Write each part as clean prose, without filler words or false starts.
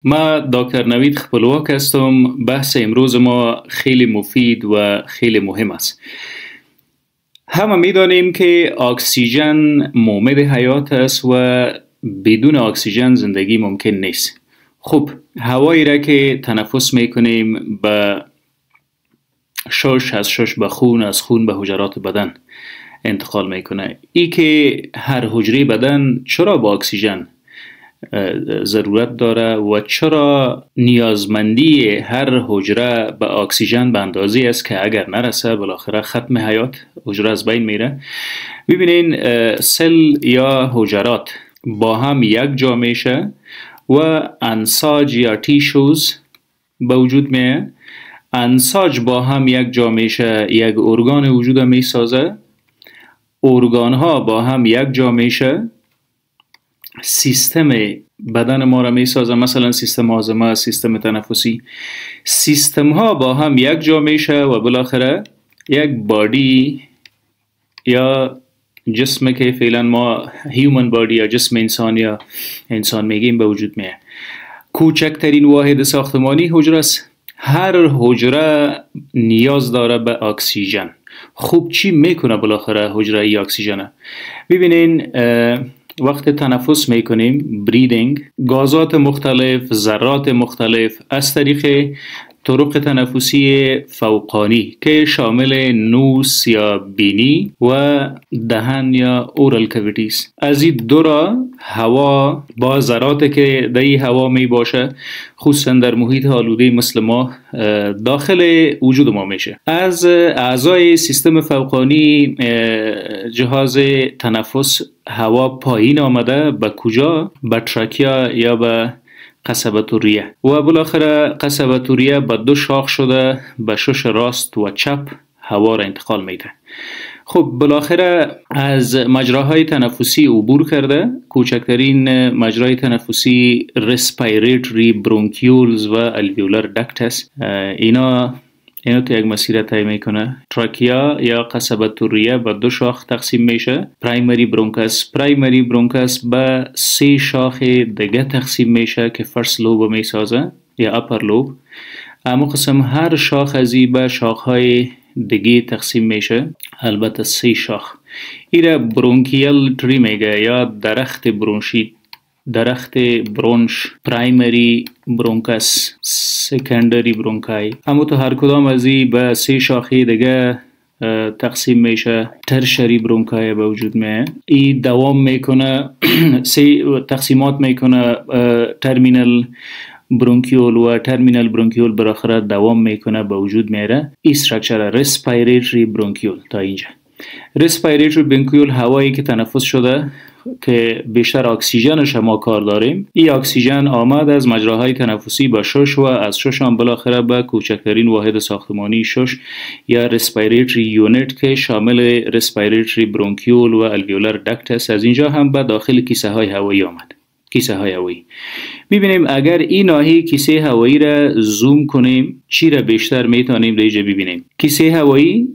ما دکتر نوید خپلواک هستم. بحث امروز ما خیلی مفید و خیلی مهم است. همه میدانیم که اکسیژن مومد حیات است و بدون اکسیژن زندگی ممکن نیست. خب هوایی را که تنفس میکنیم به شش، از شش به خون، از خون به حجرات بدن انتقال میکنه. ای که هر حجره بدن چرا با اکسیژن ضرورت داره و چرا نیازمندی هر حجره به اکسیژن به اندازه است که اگر نرسه بالاخره ختم حیات حجره از بین میره. ببینین سل یا حجرات با هم یک جا میشه و انساج یا تیشوز به وجود میه. انساج با هم یک جا میشه، یک ارگان وجود میسازه. ارگان ها با هم یک جا میشه، سیستم بدن ما را میسازه، مثلا سیستم هاضمه، سیستم تنفسی. سیستم ها با هم یک جا میشه و بالاخره یک بادی یا جسم که فعلا ما هیومن بادی یا جسم انسان یا انسان میگیم به وجود میه. کوچکترین واحد ساختمانی حجره است. هر حجره نیاز داره به اکسیژن. خوب چی میکنه بالاخره حجره ای اکسیژنه؟ ببینین وقت تنفس میکنیم، بریدینگ، گازات مختلف، ذرات مختلف از طریق طرق تنفسی فوقانی که شامل نوس یا بینی و دهن یا اورال کویتیز، از این دو را هوا با ذراتی که در این هوا می باشه خصوصا در محیط آلوده مثل ما داخل وجود ما میشه. از اعضای سیستم فوقانی جهاز تنفس هوا پایین آمده به کجا؟ به تراکیا یا به قصبة الریه و بالاخره قصبة الریه به دو شاخ شده به شش راست و چپ هوا را انتقال میده. خب بالاخره از مجراهای تنفسی عبور کرده. کوچکترین مجرای تنفسی رسپیریتری برونکیولز و الویولار دکت است. اینا تو یک مسیر طی میکنه. تراکیا یا قصبة الریه به دو شاخ تقسیم میشه. پرایمری برونکاس به سه شاخ دیگه تقسیم میشه که فرست لوب میسازه یا اپر لوب. اما قسم هر شاخ ازی به شاخهای دیگه تقسیم میشه، البته سه شاخ. ایره برونکیال تری میگه یا درخت برونشی، درخت برونش، پرایمری برونکاس، سکندری برونکای. اما تو هر کدام ازی به سه شاخه دیگه تقسیم میشه. ترشری برونکای به وجود میه. ای دوام میکنه، سه تقسیمات میکنه. ترمینال برونکیول و ترمینال برونکیول بالاخره دوام میکنه به وجود میاره. ای استراکچر رسپیریتری برونکیول. تا اینجا رسپیریتری برونکیول هوایی که تنفس شده که بیشتر اکسیژنش ما کار داریم. این اکسیژن آمد از مجراهای تنفسی به شش و از شش هم بالاخره به کوچکترین واحد ساختمانی شش یا رسپیریتری یونیت که شامل رسپیریتری برونکیول و الویولار دکت است. از اینجا هم به داخل کیسه های هوایی آمد. کیسه های هوایی. ببینیم اگر این ناحیه کیسه هوایی را زوم کنیم چی را بیشتر میتونیم دیجا ببینیم. کیسه هوایی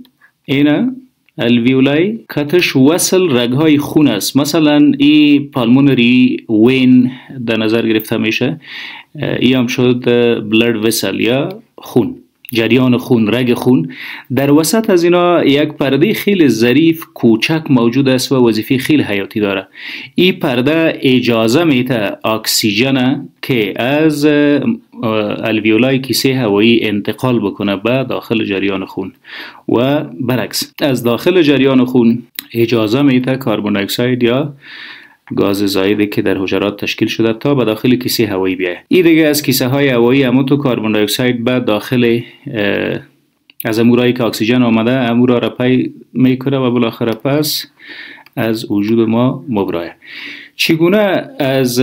اینا الویولای کتش وصل رگهای خون است. مثلا ای پالمونری وین در نظر گرفته میشه. ای هم شد بلد وسل یا خون، جریان خون، رگ خون. در وسط از اینا یک پرده خیلی ظریف کوچک موجود است و وظیفه خیلی حیاتی داره. این پرده اجازه میده اکسیژن که از الویولای کیسه هوایی انتقال بکنه به داخل جریان خون و برعکس. از داخل جریان خون اجازه میده کربن دی اکساید یا گاز زایدی که در حجرات تشکیل شده تا به داخل کیسه هوایی بیاید. این دیگه از کیسه های هوایی همون تو کربن دی اکساید به داخل از امورایی که اکسیژن آمده امورا را پی میکنه و بالاخره پس از وجود ما مبراه. چگونه از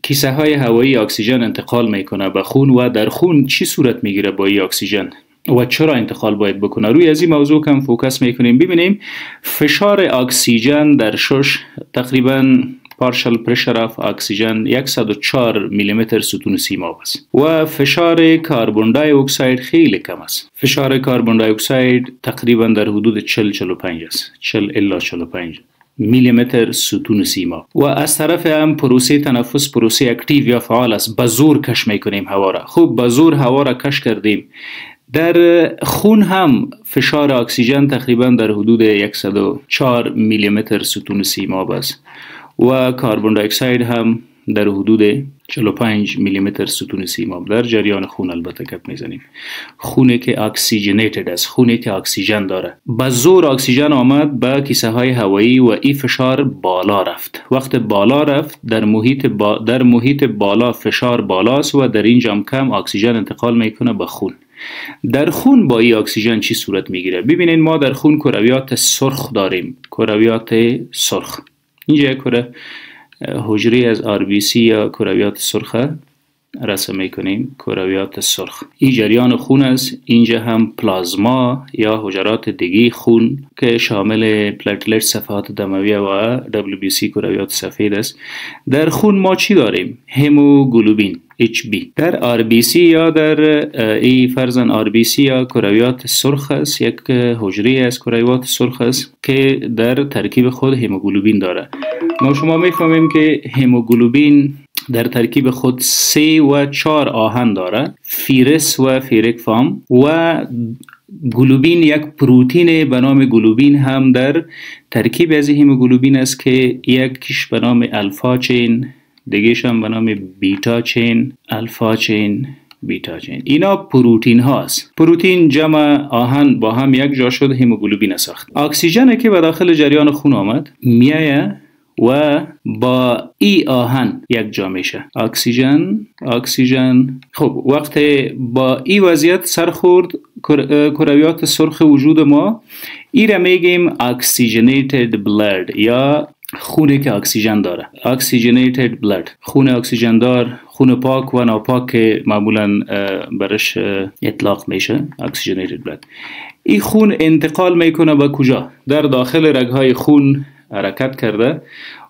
کیسه های هوایی اکسیژن انتقال میکنه به خون و در خون چی صورت میگیره با این اکسیژن و چرا انتقال باید بکنه؟ روی از این موضوع کم فوکس میکنیم. ببینیم فشار اکسیژن در شش تقریبا پارشل پرشر اف اکسیژن 104 میلیمتر ستون سیماب است و فشار کربن دی اکساید خیلی کم است. فشار کربن دی اکساید تقریبا در حدود 40-45 است. 40 الی 45. میلیمتر ستون سیماب. و از طرف هم پروسه تنفس پروسه اکتیو یا فعال است. به زور کش میکنیم هوا را. خوب به زور هوا را کش کردیم. در خون هم فشار اکسیژن تقریبا در حدود 104 میلیمتر ستون سیماب است و کربن دی اکساید هم در حدود 45 میلیمتر ستون سیماب در جریان خون البته گپ میزنیم. خونی که اکسیژنیتد است، خونی که اکسیژن داره. به زور اکسیژن آمد به کیسه های هوایی و این فشار بالا رفت. وقت بالا رفت در محیط بالا فشار بالاست و در اینجا کم اکسیژن انتقال میکنه به خون. در خون با این اکسیژن چی صورت میگیره؟ ببینید ما در خون کرویات سرخ داریم. کرویات سرخ. اینجا کره حجره از RBC یا کرویات سرخ رسم میکنیم. کرویات سرخ این جریان خون است. اینجا هم پلازما یا حجرات دیگه خون که شامل پلتلت صفحات دمویه و WBC کرویات سفید است. در خون ما چی داریم؟ هموگلوبین HB در RBC یا در ای فرزن RBC یا کرویات سرخ است. یک حجره از کرویات سرخ است که در ترکیب خود هموگلوبین داره. ما شما میفهمیم که هموگلوبین در ترکیب خود 3 و 4 آهن داره، فیرس و فیرک فام، و گلوبین یک پروتین به نام گلوبین هم در ترکیب از هموگلوبین است که یکیش به نام الفا چین، دیگه‌ش هم به نام بیتا چین، الفا چین، بیتا چین. اینا پروتین هاست. پروتین جمع آهن با هم یک جا شد هموگلوبین ساخت. اکسیژن که به داخل جریان خون آمد میایه و با ای آهن یک جا میشه. اکسیژن. خب وقتی با ای وضعیت سر خورد کرویات سرخ وجود ما، ای را میگیم اکسیژنیتد بلد یا خونی که اکسیژن داره. اکسیژنیتد بلد، خون اکسیژن دار، خون پاک و ناپاک که معمولا برش اطلاق میشه. اکسیژنیتد بلد. این خون انتقال میکنه به کجا؟ در داخل رگهای خون حرکت کرده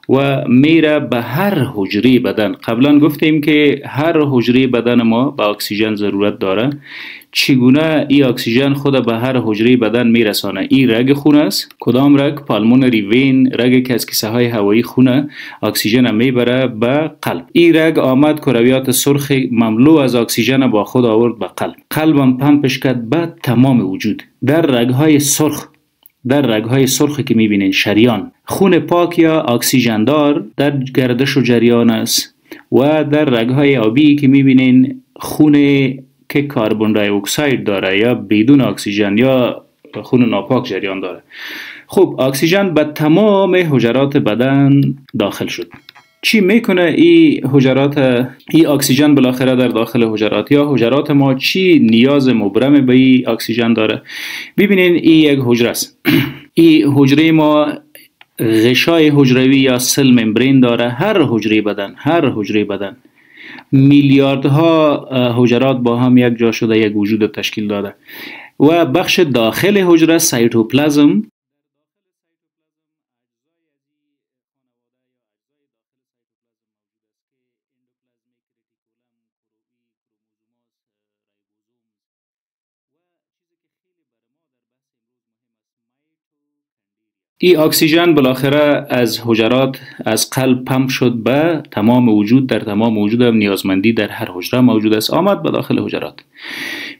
و میره به هر حجره بدن. قبلا گفتیم که هر حجره بدن ما به اکسیژن ضرورت داره. چگونه این اکسیژن خود به هر حجره بدن میرسانه؟ این رگ خون است. کدام رگ؟ پالمونری وین، رگی که از کیسه های هوایی خونه اکسیژن میبره به قلب. این رگ آمد کرویات سرخ مملو از اکسیژن با خود آورد به قلب. قلبم پمپش کرد به تمام وجود. در رگهای سرخی که میبینین شریان، خون پاک یا اکسیژن دار در گردش و جریان است و در رگهای آبی که میبینین خون که کربن دی اکساید داره یا بدون اکسیژن یا خون ناپاک جریان داره. خب اکسیژن به تمام حجرات بدن داخل شد. چی میکنه این اکسیژن بالاخره در داخل حجرات یا حجرات ما چی نیاز مبرم به این اکسیژن داره؟ ببینین این یک حجره است. این حجره ما غشای حجروی یا سل ممبرین داره. هر حجره بدن میلیاردها حجرات با هم یک جا شده یک وجود تشکیل داده و بخش داخل حجره سایتوپلازم این اکسیژن بالاخره از حجرات از قلب پمپ شد به تمام وجود. در تمام وجود هم نیازمندی در هر حجره موجود است. آمد به داخل حجرات.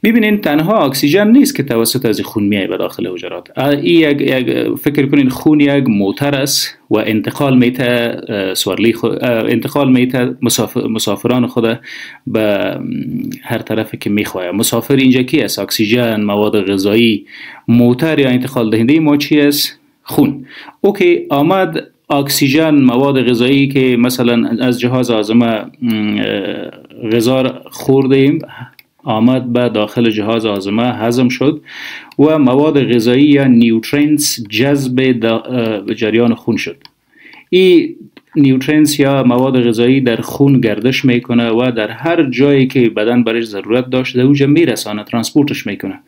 میبینین تنها اکسیژن نیست که توسط از خون میای به داخل حجرات. فکر کنین خون یک موتر است و انتقال میته مسافران خود به هر طرف که میخواه. مسافر اینجا کی است؟ اکسیژن، مواد غذایی. موتر یا انتقال دهنده ما چی است؟ خون. اوکی، آمد اکسیژن، مواد غذایی که مثلا از جهاز هاضمه غذا خوردیم آمد به داخل جهاز هاضمه هضم شد و مواد غذایی یا نیوترینز جذب جریان خون شد. این نیوترینز یا مواد غذایی در خون گردش میکنه و در هر جایی که بدن برش ضرورت داشته اونجا میرسانه، ترانسپورتش میکنه.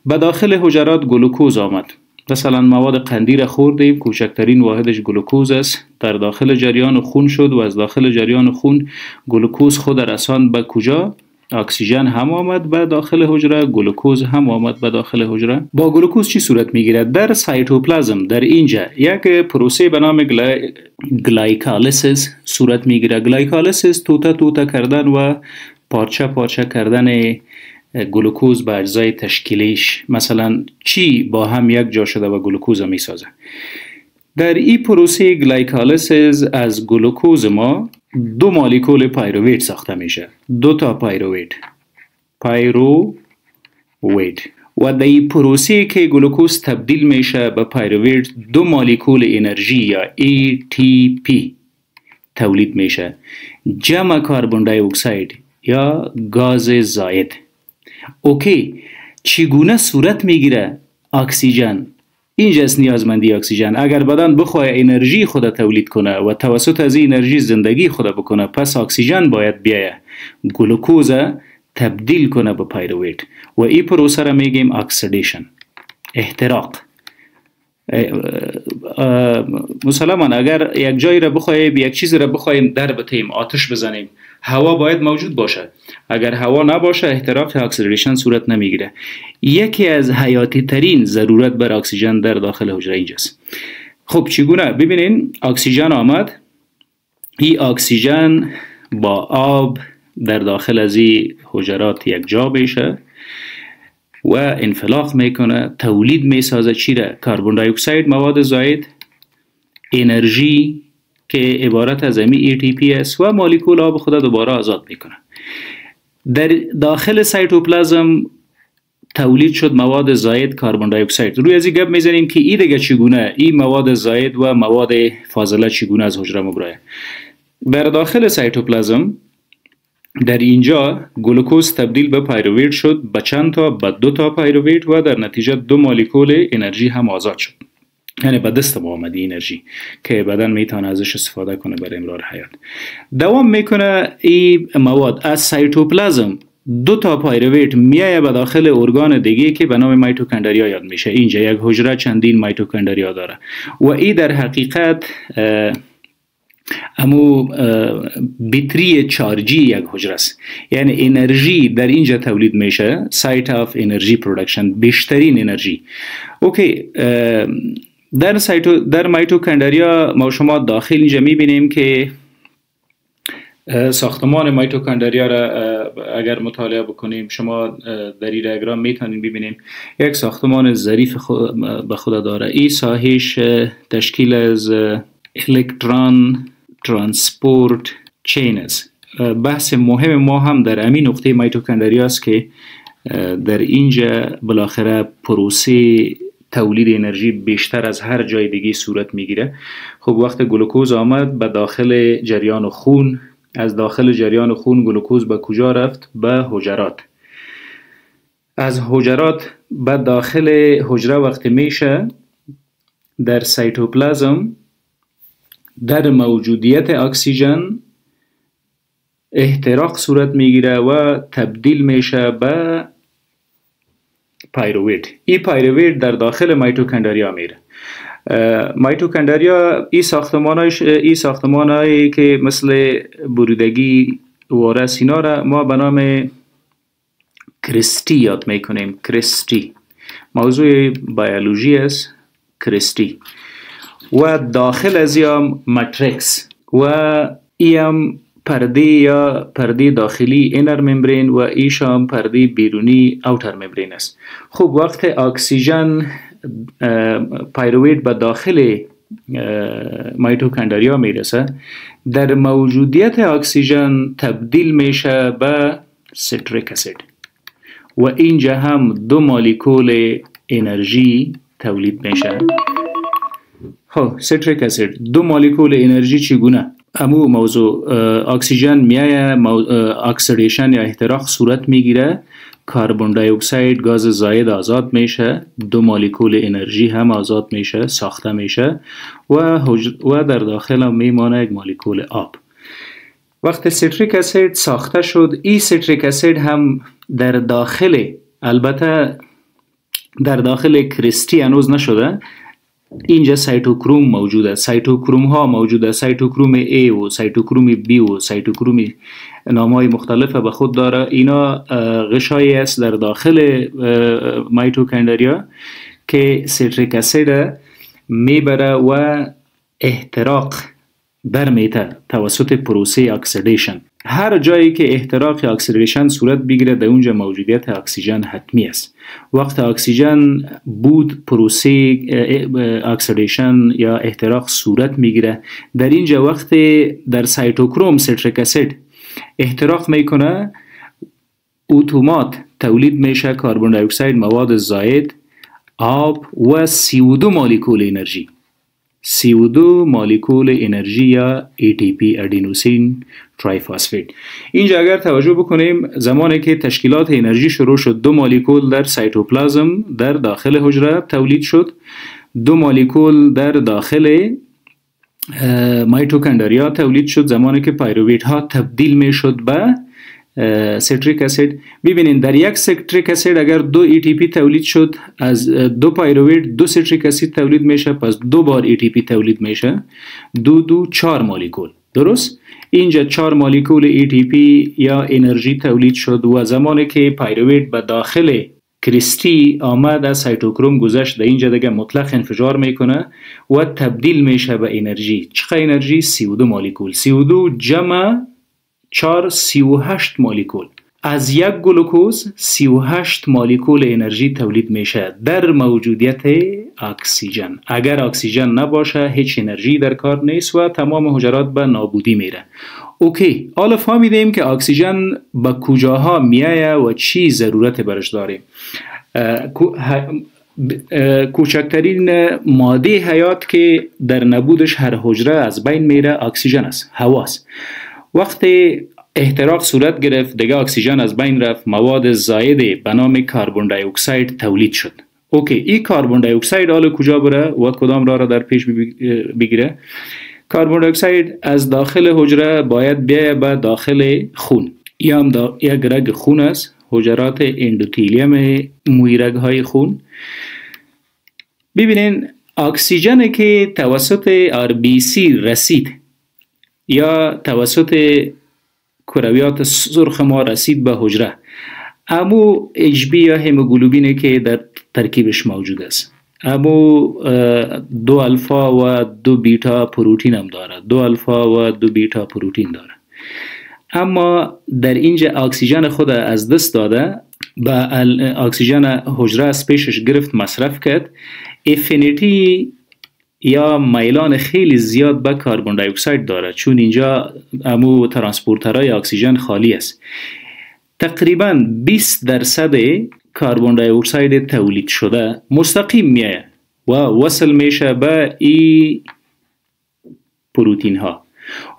به داخل حجرات گلوکوز آمد. مثلا مواد قندی را خوردیم، کوچکترین واحدش گلوکوز است، در داخل جریان خون شد و از داخل جریان خون گلوکوز خود رسان به کجا؟ اکسیژن هم آمد به داخل حجره، گلوکوز هم آمد به داخل حجره. با گلوکوز چی صورت میگیرد؟ در سایتوپلازم در اینجا یک پروسه به نام گلایکالیسیس صورت میگیرد. گلایکالیسیس توته کردن و پارچه پارچه کردن گلوکوز به اجزای تشکیلیش، مثلا چی با هم یک جا شده و گلوکوز می سازه. در این پروسه گلایکالیسیس از گلوکوز ما دو مولکول پایروویت ساخته میشه، دو تا پایروویت و در این پروسه که گلوکوز تبدیل میشه به پایروویت دو مولکول انرژی یا ATP تولید میشه، جمع کربن دی اکساید یا گاز زائد. اوکی، چگونه صورت میگیره اکسیژن؟ اینجاست نیازمندی اکسیژن. اگر بدن بخواه انرژی خود تولید کنه و توسط از این انرژی زندگی خود بکنه، پس اکسیژن باید بیایه گلوکوز تبدیل کنه به پایروویت و این پروسه را میگیم اکسیدیشن، احتراق. مسلمان اگر یک جایی را بخواهیم، یک چیزی را بخواهیم در بتیم، آتش بزنیم، هوا باید موجود باشه. اگر هوا نباشه احتراق اکسیدیشن صورت نمیگیره. یکی از حیاتی ترین ضرورت بر اکسیژن در داخل حجره اینجاست. خب چگونه؟ ببینین اکسیژن آمد، این اکسیژن با آب در داخل از این حجرات یک جا بشه و انفلاق میکنه، تولید میسازه چی را؟ کربن دی اکساید، مواد زائد، انرژی که عبارت از امی ATP است و مولکول آب خود دوباره آزاد میکنه. در داخل سایتوپلازم تولید شد مواد زائد، کربن دی اکساید. روی از این گپ میزنیم که این دیگه چگونه این مواد زائد و مواد فاضله چگونه از حجره مبراه. در داخل سایتوپلازم در اینجا گلوکوز تبدیل به پایروویت شد، به چند تا؟ به دو تا پایروویت و در نتیجه دو مولکول انرژی هم آزاد شد. یعنی به دست ما آمد انرژی که بدن میتونه ازش استفاده کنه برای امرار حیات. دوام میکنه این مواد از سایتوپلازم، دو تا پایروویت میایه به داخل ارگان دیگه که به نام میتوکندریا یاد میشه. اینجا یک حجره چندین میتوکندریا داره و این در حقیقت امو بیتری چارجی یک حجره است. یعنی انرژی در اینجا تولید میشه، سایت آف انرژی پرودکشن، بیشترین انرژی. اوکی، در میتوکندریا ما شما داخل اینجا میبینیم که ساختمان میتوکندریا را اگر مطالعه بکنیم، شما در این دیاگرام میتونید ببینیم یک ساختمان ظریف به خود داره. این ساحش تشکیل از الکترون ترانسپورت چین است. بحث مهم ما هم در همین نقطه میتوکندریا است که در اینجا بالاخره پروسه تولید انرژی بیشتر از هر جای دیگه صورت میگیره. خب وقت گلوکوز آمد به داخل جریان خون، از داخل جریان خون گلوکوز به کجا رفت؟ به حجرات. از حجرات به داخل حجره وقتی میشه در سایتوپلازم، در موجودیت اکسیژن احتراق صورت میگیره و تبدیل میشه به پایروویت. این پایروویت در داخل میتوکندریا میره. میتوکندریا این ساختمانایی که مثل بریدگی وارث اینا را ما به نام کرستی یاد میکنیم. کرستی موضوع بیولوژی است. کرستی و داخل از هم ماتریکس و ایم پرده یا پرده داخلی اینر ممبرین و ایش هم پرده بیرونی اوتر ممبرین است. خب وقت اکسیژن پایروویت به داخل میتوکندریا میرسه، در موجودیت اکسیژن تبدیل میشه به سیتریک اسید و اینجا هم دو مولکول انرژی تولید میشه. خب سیتریک اسید، دو مولکول انرژی چگونه؟ امو موضوع اکسیژن میایه، اکسیدیشن یا احتراق صورت میگیره، کربن دی اکساید گاز زائد آزاد میشه، دو مولکول انرژی هم آزاد میشه، ساخته میشه و در داخل هم میمانه یک مولکول آب. وقتی سیتریک اسید ساخته شد، این سیتریک اسید هم در داخل، البته در داخل کرستی هنوز نشده، اینجا سایتوکروم موجود است. سایتوکروم ها موجود است. سایتوکروم A و سایتوکروم B و سایتوکروم نامهای مختلف به خود داره. اینا غشایی است در داخل مایتوکندریا که سیتریک اسید میبره و احتراق برمیته توسط پروسه اکسیدیشن. هر جایی که احتراق یا اکسیدیشن صورت بگیره در اونجا موجودیت اکسیژن حتمی است. وقت اکسیژن بود پروسه اکسیدیشن یا احتراق صورت میگیره. در اینجا وقت در سایتوکروم سیتریک اسید احتراق میکنه، اتومات تولید میشه کربن دی اکساید، مواد زائد، آب و CO2 مولکول انرژی. CO2 مولکول انرژی یا ATP ادینوسین ترایفاسفید. اینجا اگر توجه بکنیم زمانی که تشکیلات انرژی شروع شد، 2 مولکول در سایتوپلازم در داخل حجره تولید شد، 2 مولکول در داخل مایتوکندریا تولید شد. زمانی که پیرویت ها تبدیل می شد به سیتریک اسید، ببینید در یک سیتریک اسید اگر 2 ATP تولید شد، از 2 پیرویت 2 سیتریک اسید تولید میشه، پس 2 بار ATP تولید میشه، 2 4 مولکول. درست؟ اینجا 4 مولکول ATP یا انرژی تولید شد و زمانی که پیرویت به داخل کریستی آمد از سایتوکروم گذشت، در اینجا دیگه مطلق انفجار میکنه و تبدیل میشه به انرژی. چقدر انرژی؟ CO2 مولکول. CO2 جمع 4 38 مولکول. از یک گلوکوز 38 مولکول انرژی تولید میشه در موجودیت اکسیژن. اگر اکسیژن نباشه هیچ انرژی در کار نیست و تمام حجرات به نابودی میره. اوکی، حالا فهمیدیم که اکسیژن به کجاها میایه و چی ضرورت برش داریم. کوچکترین ماده حیات که در نبودش هر حجره از بین میره اکسیژن است، هواست. وقتی احتراق صورت گرفت دیگه اکسیژن از بین رفت، مواد زائد به نام کربن دی اکساید تولید شد. اوکی، این کربن دی اکساید حالا کجا بره و کدام راه را در پیش بگیره؟ کربن دی اکساید از داخل حجره باید بیایه به داخل خون. این هم یک رگ خون است، حجرات اندوتلیوم مویرگ های خون. ببینین اکسیژن که توسط RBC رسید یا توسط کرویات سرخ ما رسید به حجره، امو HB یا هموگلوبینی که در ترکیبش موجود است، امو 2 الفا و 2 بیتا پروتین هم داره، 2 الفا و 2 بیتا پروتین داره. اما در اینجا اکسیژن خود از دست داده، به اکسیژن حجره از پیشش گرفت مصرف کرد، افینیتی یا میلان خیلی زیاد به کربن دی اکساید داره، چون اینجا امو ترانسپورترهای اکسیژن خالی است. تقریبا 20% کربن دی اکساید تولید شده مستقیم میایه و وصل میشه به ای پروتین ها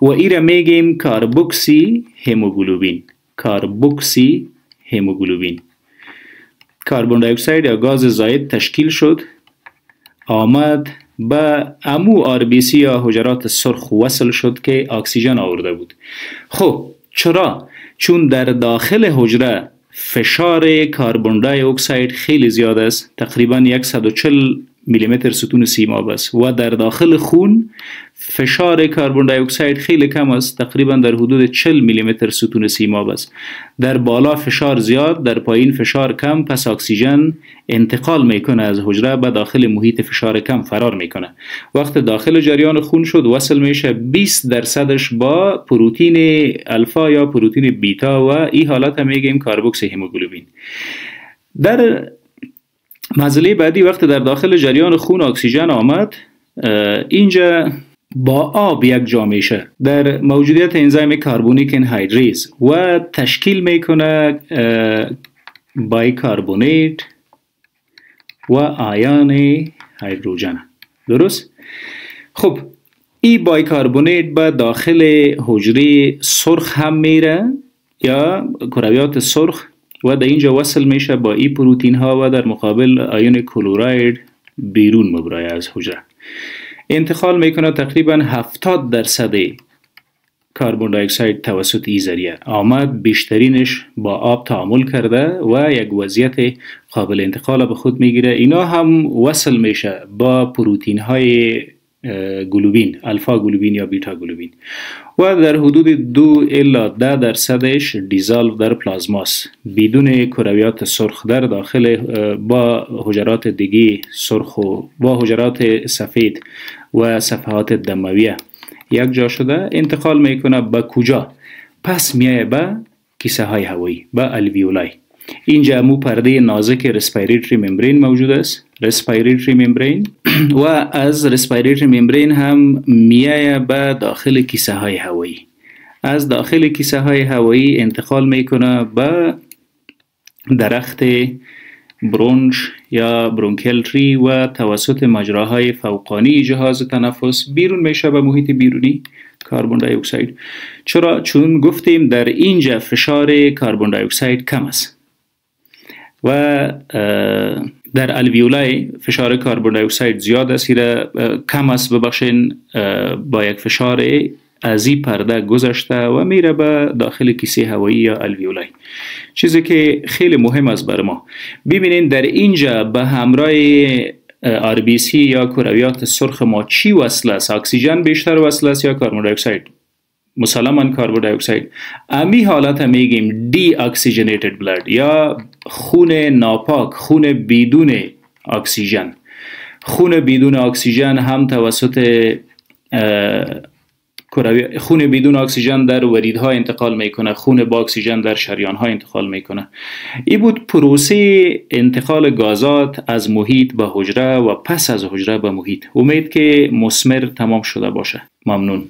و ای را میگیم کاربوکسی هموگلوبین. کاربوکسی هموگلوبین. کربن دی اکساید یا گاز زائد تشکیل شد، آمد به امو RBC یا حجرات سرخ وصل شد که اکسیژن آورده بود. خب چرا؟ چون در داخل حجره فشار کربن دی اکساید خیلی زیاد است، تقریبا 140 میلیمتر ستون سیماب است و در داخل خون فشار کربن دی اکساید خیلی کم است، تقریبا در حدود 40 میلیمتر ستون سیماب است. در بالا فشار زیاد، در پایین فشار کم، پس اکسیژن انتقال میکنه از حجره به داخل محیط فشار کم فرار میکنه. وقت داخل جریان خون شد وصل میشه 20% با پروتین الفا یا پروتین بیتا و این حالت هم میگیم کاربوکس هموگلوبین. در مرحله بعدی وقت در داخل جریان خون اکسیژن آمد، اینجا با آب یک جا میشه در موجودیت انزیم کربونیک انهایدریز و تشکیل میکنه بایکاربونیت و آیان هیدروژن. درست؟ خب این بایکاربونیت به داخل حجره سرخ هم میره یا کرویات سرخ و در اینجا وصل میشه با ای پروتین ها و در مقابل آیون کلوراید بیرون مبرای از حجره انتقال میکنه. تقریبا 70% کربن دی اکساید توسط این ذریعه آمد، بیشترینش با آب تعامل کرده و یک وضعیت قابل انتقال به خود میگیره. اینا هم وصل میشه با پروتین های گلوبین، الفا گلوبین یا بیتا گلوبین، و در حدود 2 الی 10 درصدش دیزالو در پلازماست بدون کرویات سرخ در داخل، با حجرات دیگه سرخ و با حجرات سفید و صفحات دمویه یک جا شده انتقال میکنه به کجا؟ پس میایه به کیسه های هوایی، به الویولای. اینجا مو پرده نازک رسپیریتری ممبرین موجود است، رسپیریتری ممبرین، و از رسپیریتری ممبرین هم میایه به داخل کیسه های هوایی. از داخل کیسه های هوایی انتقال میکنه به درخت برونش یا برونکل تری و توسط مجراهای فوقانی جهاز تنفس بیرون میشه به محیط بیرونی کربن دی اکساید. چرا؟ چون گفتیم در اینجا فشار کربن دی اکساید کم است و در الویولای فشار کربن دی اکساید زیاد است، کم است ببخشین، با یک فشار از این پرده گذشته و میره به داخل کیسه هوایی یا الویولای. چیزی که خیلی مهم است برای ما ببینین در اینجا به همراه RBC یا کرویات سرخ ما چی وصل است؟ اکسیژن بیشتر وصل است یا کربن دی اکساید؟ مسلما کربن دی اکساید. امی حالت میگیم دی اکسیژنیتد بلد یا خون ناپاک، خون بدون اکسیژن. خون بدون اکسیژن هم توسط خون بدون اکسیژن در وریدها انتقال میکنه، خون با اکسیژن در شریانها انتقال میکنه. این بود پروسه انتقال گازات از محیط به حجره و پس از حجره به محیط. امید که مثمر تمام شده باشه. ممنون.